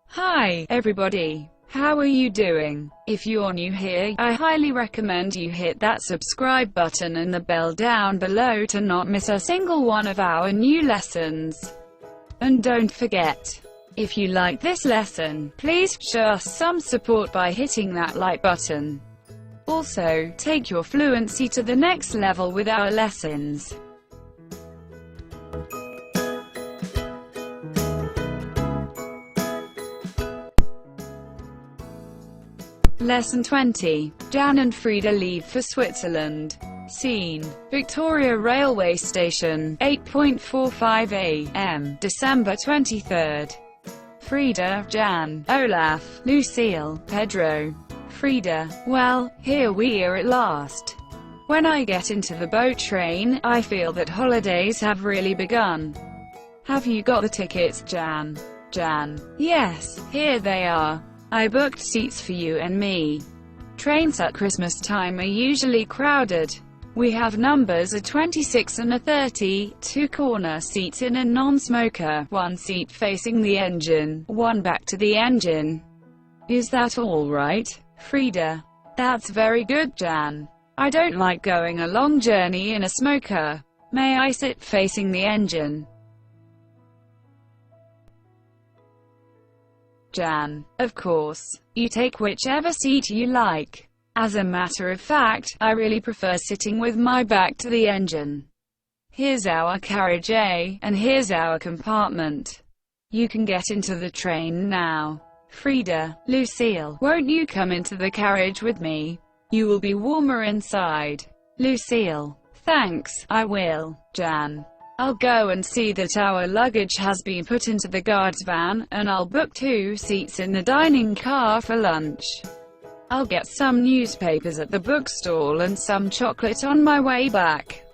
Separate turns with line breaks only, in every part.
Hi, everybody. How are you doing? If you're new here, I highly recommend you hit that subscribe button and the bell down below to not miss a single one of our new lessons. And don't forget, if you like this lesson, please show us some support by hitting that like button. Also, take your fluency to the next level with our lessons. Lesson 20. Jan and Frieda leave for Switzerland. Scene: Victoria Railway Station, 8:45 a.m., December 23rd. Frieda, Jan, Olaf, Lucille, Pedro. Frieda: well, here we are at last. When I get into the boat train, I feel that holidays have really begun. Have you got the tickets, Jan? Jan: yes, here they are. I booked seats for you and me. Trains at Christmas time are usually crowded. We have numbers a 26 and a 30, 2 corner seats in a non-smoker, 1 seat facing the engine, 1 back to the engine. Is that all right? Frieda: that's very good, Jan. I don't like going a long journey in a smoker. May I sit facing the engine? Jan: of course. You take whichever seat you like. As a matter of fact, I really prefer sitting with my back to the engine. Here's our carriage A, and here's our compartment. You can get into the train now. Frieda: Lucille, won't you come into the carriage with me? You will be warmer inside. Lucille: thanks, I will. Jan: I'll go and see that our luggage has been put into the guard's van, and I'll book 2 seats in the dining car for lunch. I'll get some newspapers at the bookstall and some chocolate on my way back.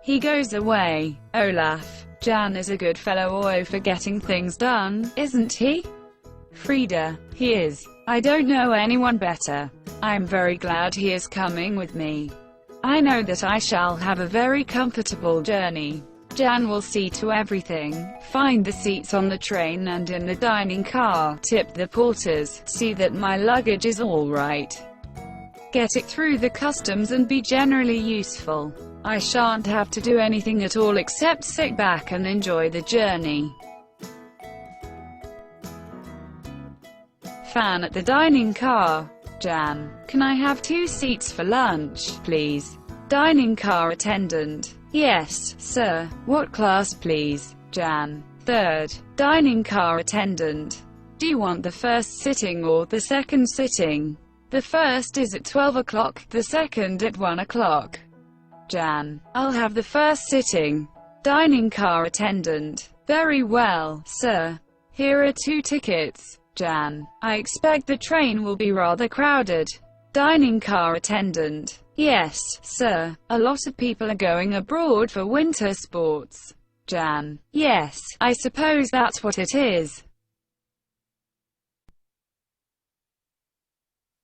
He goes away. Olaf: Jan is a good fellow for getting things done, isn't he? Frieda: he is. I don't know anyone better. I'm very glad he is coming with me. I know that I shall have a very comfortable journey. Jan will see to everything, find the seats on the train and in the dining car, tip the porters, see that my luggage is all right, get it through the customs and be generally useful. I shan't have to do anything at all except sit back and enjoy the journey. Fan at the dining car. Jan: can I have 2 seats for lunch, please? Dining car attendant: yes, sir. What class, please? Jan: 3rd. Dining car attendant: do you want the first sitting or the second sitting? The first is at 12 o'clock, the second at 1 o'clock. Jan: I'll have the first sitting. Dining car attendant: very well, sir. Here are 2 tickets. Jan: I expect the train will be rather crowded. Dining car attendant: yes, sir. A lot of people are going abroad for winter sports. Jan: yes, I suppose that's what it is.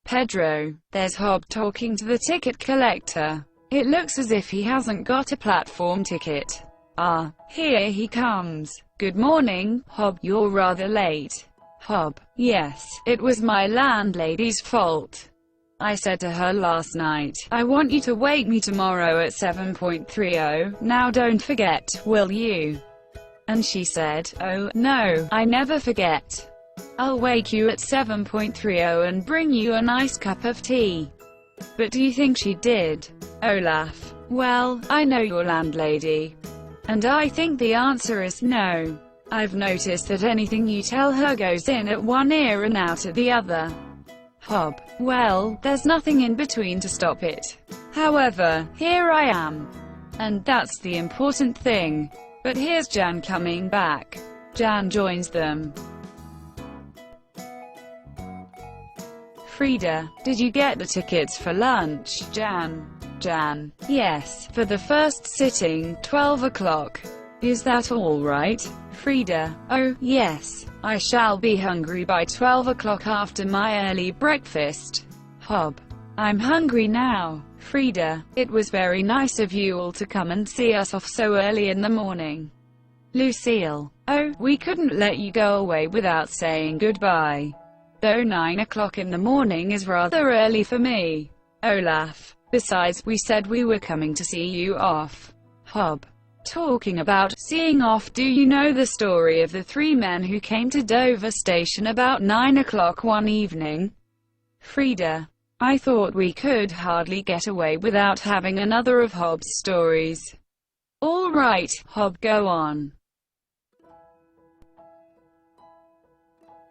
Pedro: there's Hob talking to the ticket collector. It looks as if he hasn't got a platform ticket. Ah, here he comes. Good morning, Hob, you're rather late. Hob: yes, it was my landlady's fault. I said to her last night, I want you to wake me tomorrow at 7:30, now don't forget, will you? And she said, oh, no, I never forget. I'll wake you at 7:30 and bring you a nice cup of tea. But do you think she did? Olaf: well, I know your landlady. And I think the answer is no. I've noticed that anything you tell her goes in at one ear and out at the other. Hob: well, there's nothing in between to stop it. However, here I am. And that's the important thing. But here's Jan coming back. Jan joins them. Frieda: did you get the tickets for lunch, Jan? Jan: yes, for the first sitting, 12 o'clock. Is that all right? Frieda: oh, yes. I shall be hungry by 12 o'clock after my early breakfast. Hob: I'm hungry now. Frieda, it was very nice of you all to come and see us off so early in the morning. Lucille, oh, we couldn't let you go away without saying goodbye. Though 9 o'clock in the morning is rather early for me. Olaf, besides, we said we were coming to see you off. Hob, talking about seeing off, do you know the story of the 3 men who came to Dover station about 9 o'clock one evening? Frieda, I thought we could hardly get away without having another of Hob's stories. All right, Hob, go on.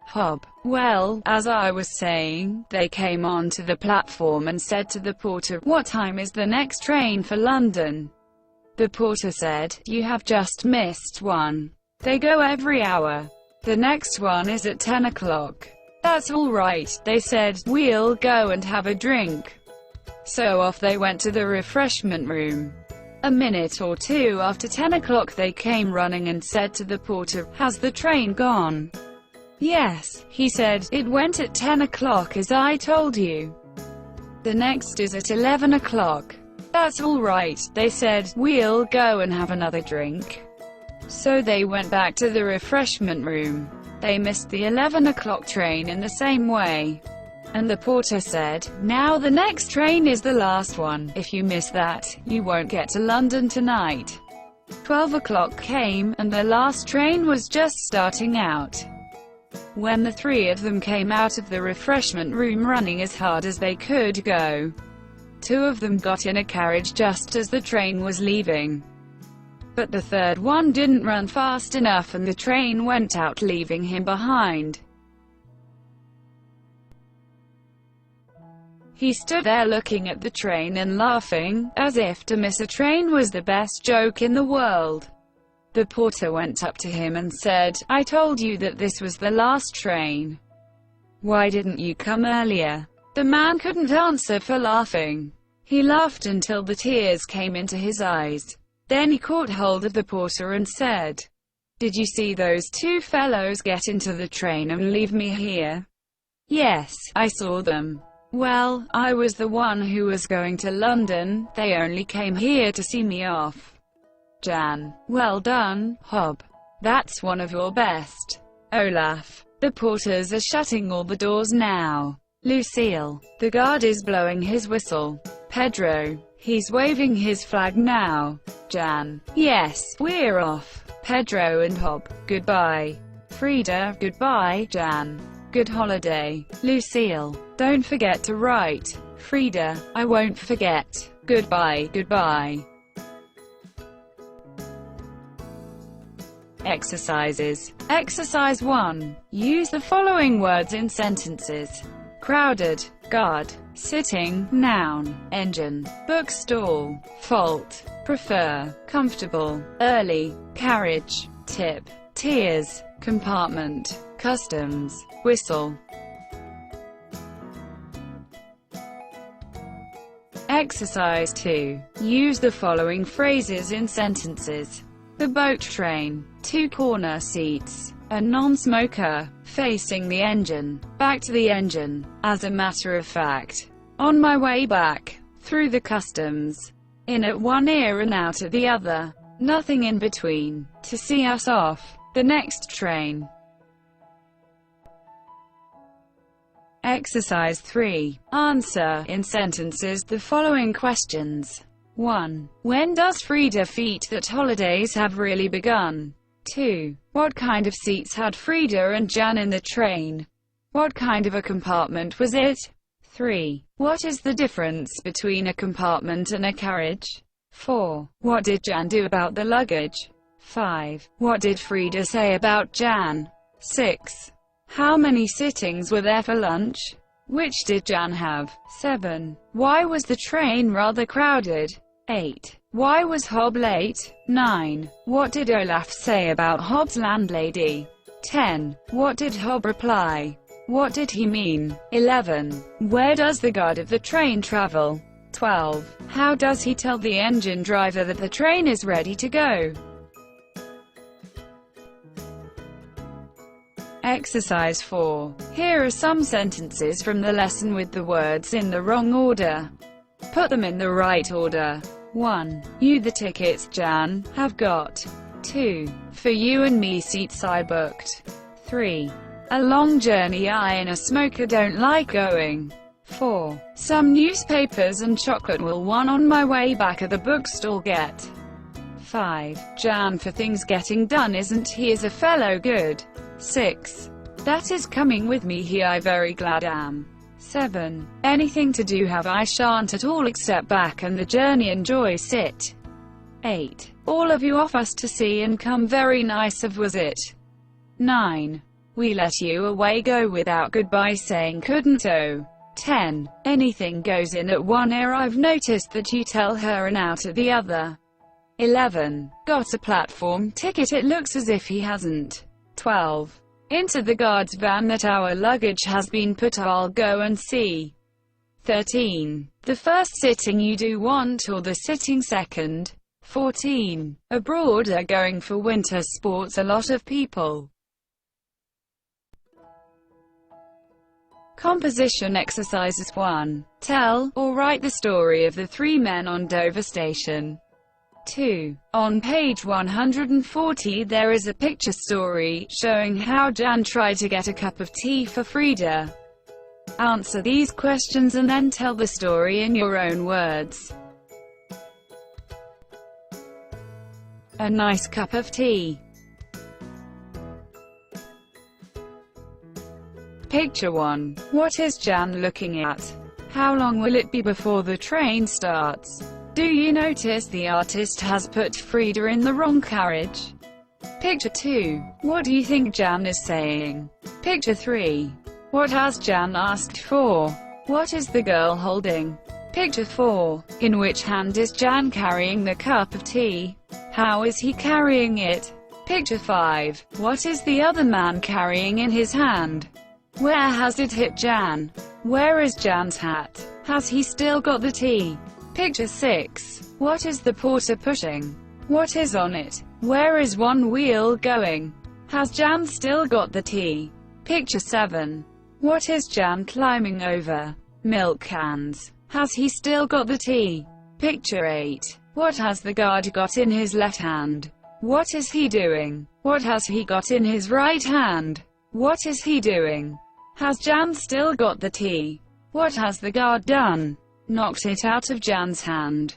Hob, well, as I was saying, they came onto the platform and said to the porter, what time is the next train for London? The porter said, you have just missed one. They go every hour. The next one is at 10 o'clock. That's all right, they said, we'll go and have a drink. So off they went to the refreshment room. A minute or two after 10 o'clock they came running and said to the porter, has the train gone? Yes, he said, it went at 10 o'clock as I told you. The next is at 11 o'clock. That's all right, they said, we'll go and have another drink. So they went back to the refreshment room. They missed the 11 o'clock train in the same way. And the porter said, now the next train is the last one. If you miss that, you won't get to London tonight. 12 o'clock came, and the last train was just starting out. When the 3 of them came out of the refreshment room running as hard as they could go, 2 of them got in a carriage just as the train was leaving. But the third one didn't run fast enough and the train went out, leaving him behind. He stood there looking at the train and laughing, as if to miss a train was the best joke in the world. The porter went up to him and said, I told you that this was the last train. Why didn't you come earlier? The man couldn't answer for laughing. He laughed until the tears came into his eyes. Then he caught hold of the porter and said, did you see those 2 fellows get into the train and leave me here? Yes, I saw them. Well, I was the one who was going to London, they only came here to see me off. Jan, well done, Hob. That's one of your best. Olaf, the porters are shutting all the doors now. Lucille, the guard is blowing his whistle. Pedro, he's waving his flag now. Jan, yes, we're off. Pedro and Hob, goodbye. Frieda, goodbye, Jan. Good holiday. Lucille, don't forget to write. Frieda, I won't forget. Goodbye, goodbye. Exercises. Exercise 1. Use the following words in sentences. Crowded, guard, sitting, noun, engine, bookstall, fault, prefer, comfortable, early, carriage, tip, tears, compartment, customs, whistle. Exercise 2. Use the following phrases in sentences. The boat train, 2 corner seats, a non-smoker, facing the engine, back to the engine, as a matter of fact, on my way back, through the customs, in at one ear and out at the other, nothing in between, to see us off, the next train. Exercise 3. Answer, in sentences, the following questions. 1. When does Frieda feet that holidays have really begun? 2. What kind of seats had Frieda and Jan in the train? What kind of a compartment was it? 3. What is the difference between a compartment and a carriage? 4. What did Jan do about the luggage? 5. What did Frieda say about Jan? 6. How many sittings were there for lunch? Which did Jan have? 7. Why was the train rather crowded? 8. Why was Hob late? 9. What did Olaf say about Hob's landlady? 10. What did Hob reply? What did he mean? 11. Where does the guard of the train travel? 12. How does he tell the engine driver that the train is ready to go? Exercise 4. Here are some sentences from the lesson with the words in the wrong order. Put them in the right order. 1. You the tickets Jan have got. 2. For you and me seats I booked. 3. A long journey I and a smoker don't like going. 4. Some newspapers and chocolate will one on my way back at the bookstall get. 5. Jan for things getting done isn't he is a fellow good. 6. That is coming with me he I very glad am. 7. Anything to do have I shan't at all except back and the journey enjoy sit. 8. All of you off us to see and come very nice of was it. 9. We let you away go without goodbye saying couldn't oh. 10. Anything goes in at one ear I've noticed that you tell her and out at the other. 11. Got a platform ticket it looks as if he hasn't. 12. Into the guard's van that our luggage has been put I'll go and see. 13. The first sitting you do want or the sitting second. 14. Abroad are going for winter sports a lot of people. Composition exercises 1. Tell, or write the story of the three men on Dover Station. 2. On page 140 there is a picture story, showing how Jan tried to get a cup of tea for Frieda. Answer these questions and then tell the story in your own words. A nice cup of tea. Picture 1. What is Jan looking at? How long will it be before the train starts? Do you notice the artist has put Frieda in the wrong carriage? Picture 2. What do you think Jan is saying? Picture 3. What has Jan asked for? What is the girl holding? Picture 4. In which hand is Jan carrying the cup of tea? How is he carrying it? Picture 5. What is the other man carrying in his hand? Where has it hit Jan? Where is Jan's hat? Has he still got the tea? Picture 6. What is the porter pushing? What is on it? Where is one wheel going? Has Jan still got the tea? Picture 7. What is Jan climbing over? Milk cans. Has he still got the tea? Picture 8. What has the guard got in his left hand? What is he doing? What has he got in his right hand? What is he doing? Has Jan still got the tea? What has the guard done? Knocked it out of Jan's hand.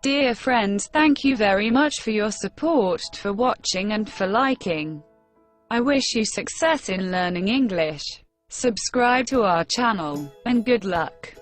Dear friends, thank you very much for your support, for watching and for liking. I wish you success in learning English. Subscribe to our channel, and good luck.